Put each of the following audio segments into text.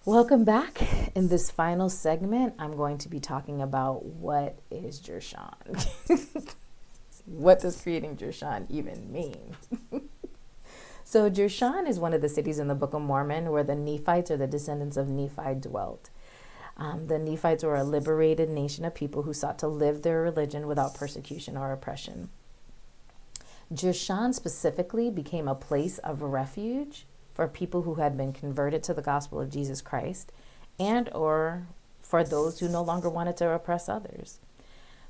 Welcome back. In this final segment, I'm going to be talking about what is Jershon. What does creating Jershon even mean? So, Jershon is one of the cities in the Book of Mormon where the Nephites or the descendants of Nephi dwelt. The Nephites were a liberated nation of people who sought to live their religion without persecution or oppression. Jershon specifically became a place of refuge for people who had been converted to the gospel of Jesus Christ and or for those who no longer wanted to oppress others.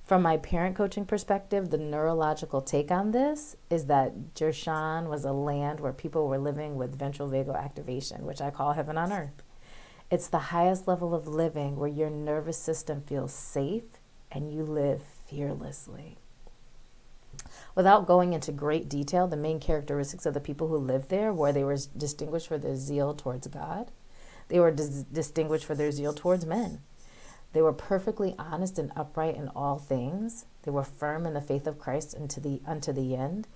From my parent coaching perspective, the neurological take on this is that Jershon was a land where people were living with ventral vagal activation, which I call heaven on earth. It's the highest level of living where your nervous system feels safe and you live fearlessly. Without going into great detail, the main characteristics of the people who lived there were they were distinguished for their zeal towards God. They were distinguished for their zeal towards men. They were perfectly honest and upright in all things. They were firm in the faith of Christ unto the end.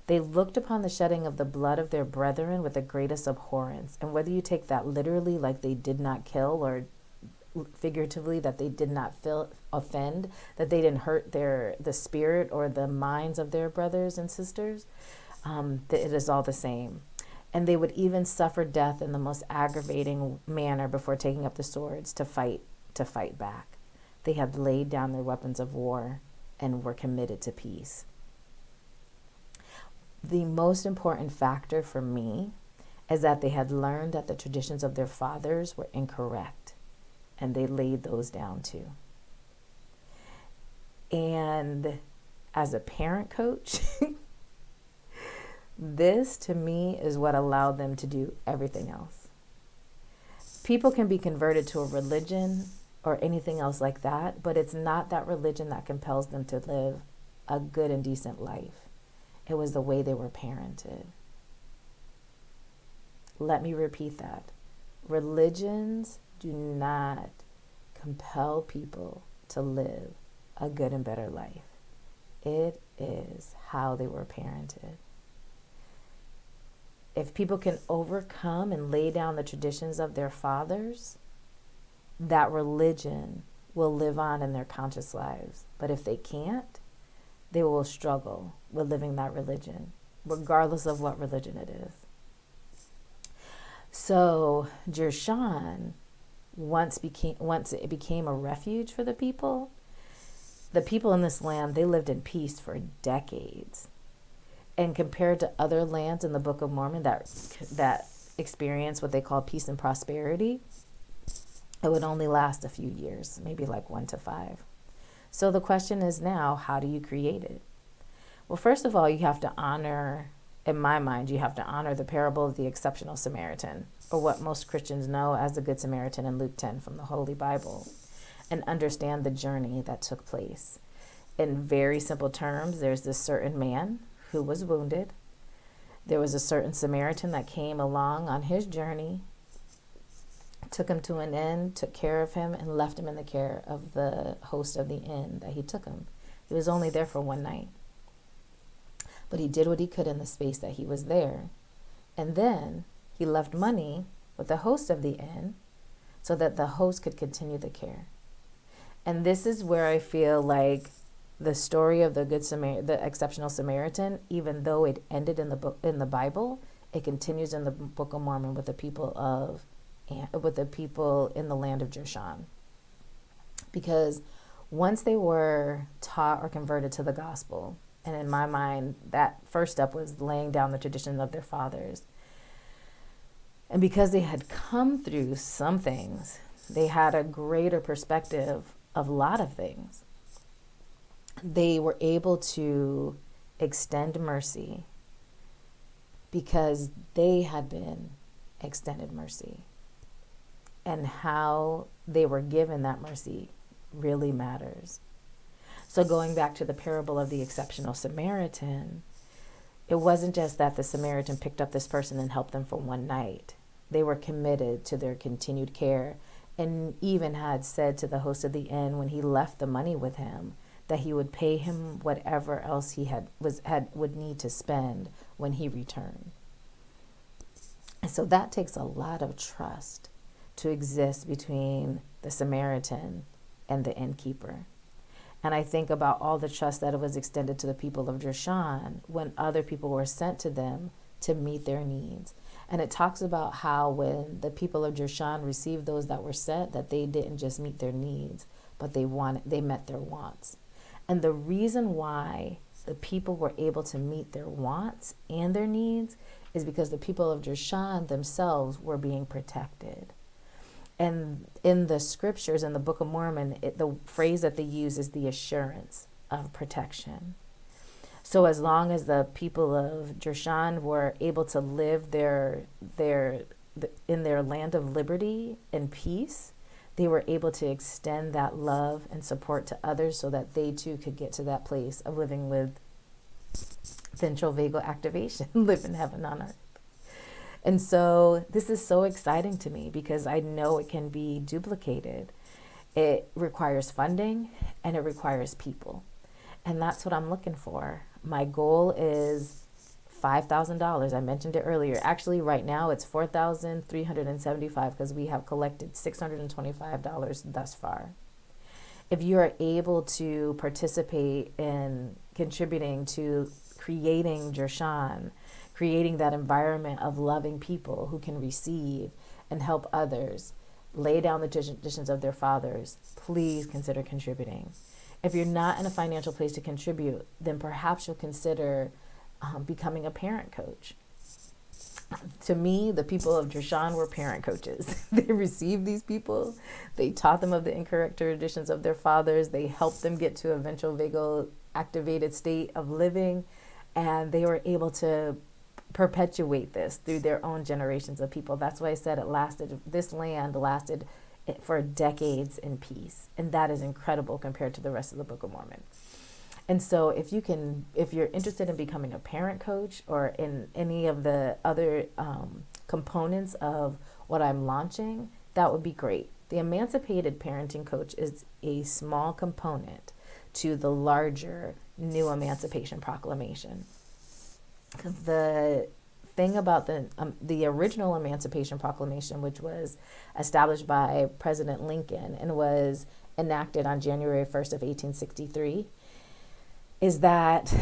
They looked upon the shedding of the blood of their brethren with the greatest abhorrence. And whether you take that literally, like they did not kill, or figuratively, that they did not offend, that they didn't hurt the spirit or the minds of their brothers and sisters, that it is all the same. And they would even suffer death in the most aggravating manner before taking up the swords to fight back. They had laid down their weapons of war and were committed to peace. The most important factor for me is that they had learned that the traditions of their fathers were incorrect, and they laid those down too. And as a parent coach, this to me is what allowed them to do everything else. People can be converted to a religion or anything else like that, but it's not that religion that compels them to live a good and decent life. It was the way they were parented. Let me repeat that. Religions do not compel people to live a good and better life. It is how they were parented. If people can overcome and lay down the traditions of their fathers, that religion will live on in their conscious lives. But if they can't, they will struggle with living that religion, regardless of what religion it is. So Jershon, once it became a refuge for the people in this land, they lived in peace for decades. And compared to other lands in the Book of Mormon that experience what they call peace and prosperity, it would only last a few years, maybe like 1 to 5. So the question is now, how do you create it? Well, first of all, you have to honor, in my mind, you have to honor the parable of the Exceptional Samaritan, or what most Christians know as the Good Samaritan in Luke 10 from the Holy Bible, and understand the journey that took place. In very simple terms, there's this certain man who was wounded. There was a certain Samaritan that came along on his journey, took him to an inn, took care of him, and left him in the care of the host of the inn that he took him. He was only there for one night. But he did what he could in the space that he was there. And then he left money with the host of the inn so that the host could continue the care. And this is where I feel like the story of the Exceptional Samaritan, even though it ended in the Bible, it continues in the Book of Mormon with the people in the land of Jershon. Because once they were taught or converted to the gospel, and in my mind, that first step was laying down the tradition of their fathers. And because they had come through some things, they had a greater perspective of a lot of things. They were able to extend mercy because they had been extended mercy. And how they were given that mercy really matters. So going back to the parable of the Exceptional Samaritan, it wasn't just that the Samaritan picked up this person and helped them for one night. They were committed to their continued care, and even had said to the host of the inn when he left the money with him that he would pay him whatever else he would need to spend when he returned. And so that takes a lot of trust to exist between the Samaritan and the innkeeper. And I think about all the trust that was extended to the people of Jershon when other people were sent to them to meet their needs. And it talks about how when the people of Jershon received those that were sent, that they didn't just meet their needs, but they met their wants. And the reason why the people were able to meet their wants and their needs is because the people of Jershon themselves were being protected. And in the scriptures, in the Book of Mormon, the phrase that they use is the assurance of protection. So as long as the people of Jershon were able to live in their land of liberty and peace, they were able to extend that love and support to others so that they too could get to that place of living with ventral vagal activation, live in heaven on earth. And so this is so exciting to me because I know it can be duplicated. It requires funding and it requires people. And that's what I'm looking for. My goal is $5,000. I mentioned it earlier. Actually, right now it's $4,375 because we have collected $625 thus far. If you are able to participate in contributing to creating Jershon, creating that environment of loving people who can receive and help others, lay down the traditions of their fathers, please consider contributing. If you're not in a financial place to contribute, then perhaps you'll consider becoming a parent coach. To me, the people of Jershon were parent coaches. They received these people. They taught them of the incorrect traditions of their fathers. They helped them get to a ventral vagal activated state of living. And they were able to perpetuate this through their own generations of people. That's why I said this land lasted for decades in peace. And that is incredible compared to the rest of the Book of Mormon. And so if you're interested in becoming a parent coach or in any of the other components of what I'm launching, that would be great. The Emancipated Parenting Coach is a small component to the larger New Emancipation Proclamation. The thing about the original Emancipation Proclamation, which was established by President Lincoln and was enacted on January 1st of 1863, is that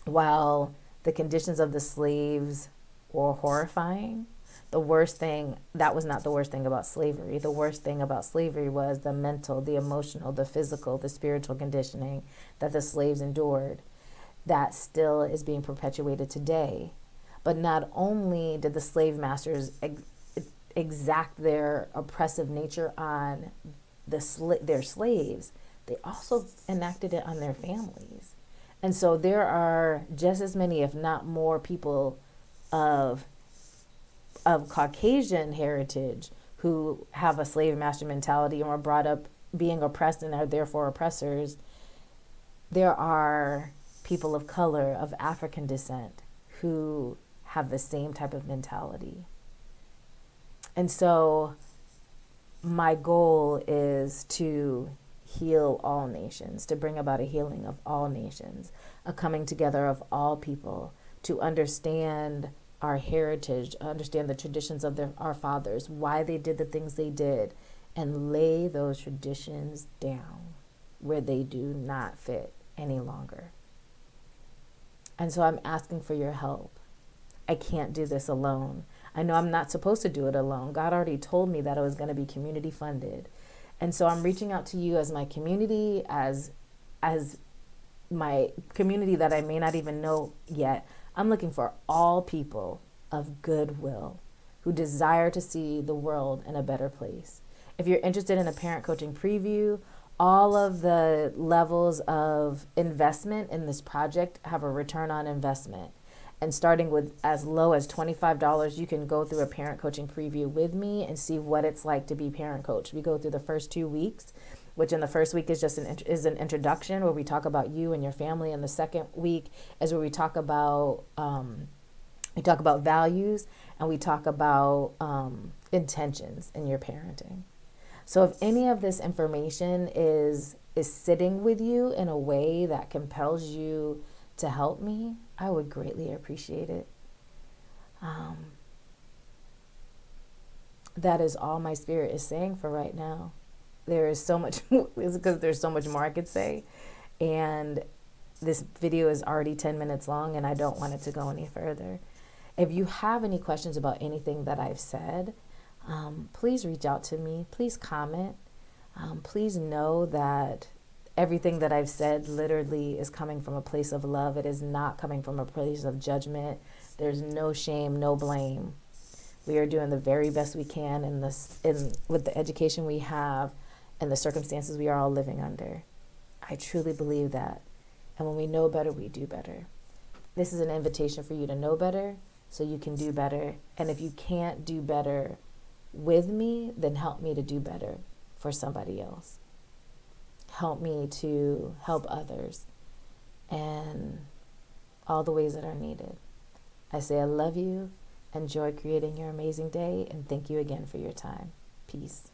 while the conditions of the slaves were horrifying, that was not the worst thing about slavery. The worst thing about slavery was the mental, the emotional, the physical, the spiritual conditioning that the slaves endured. That still is being perpetuated today. But not only did the slave masters exact their oppressive nature on their slaves, they also enacted it on their families. And so there are just as many, if not more, people of Caucasian heritage who have a slave master mentality and were brought up being oppressed and are therefore oppressors. There are people of color, of African descent, who have the same type of mentality. And so my goal is to heal all nations, to bring about a healing of all nations, a coming together of all people, to understand our heritage, understand the traditions of our fathers, why they did the things they did, and lay those traditions down where they do not fit any longer. And so I'm asking for your help. I can't do this alone. I know I'm not supposed to do it alone. God already told me that it was going to be community funded. And so I'm reaching out to you as my community, as my community that I may not even know yet. I'm looking for all people of goodwill who desire to see the world in a better place. If you're interested in a parent coaching preview, all of the levels of investment in this project have a return on investment. And starting with as low as $25, you can go through a parent coaching preview with me and see what it's like to be parent coach. We go through the first 2 weeks, which in the first week is just an introduction where we talk about you and your family. And the second week is where we talk about values and we talk about intentions in your parenting. So if any of this information is sitting with you in a way that compels you to help me, I would greatly appreciate it. That is all my spirit is saying for right now. There is so much, it's because there's so much more I could say. And this video is already 10 minutes long and I don't want it to go any further. If you have any questions about anything that I've said, please reach out to me. Please comment. Please know that everything that I've said literally is coming from a place of love. It is not coming from a place of judgment. There's no shame, no blame. We are doing the very best we can with the education we have and the circumstances we are all living under. I truly believe that. And when we know better, we do better. This is an invitation for you to know better so you can do better. And if you can't do better with me, then help me to do better for somebody else. Help me to help others and all the ways that are needed. I say I love you. Enjoy creating your amazing day, and thank you again for your time. Peace.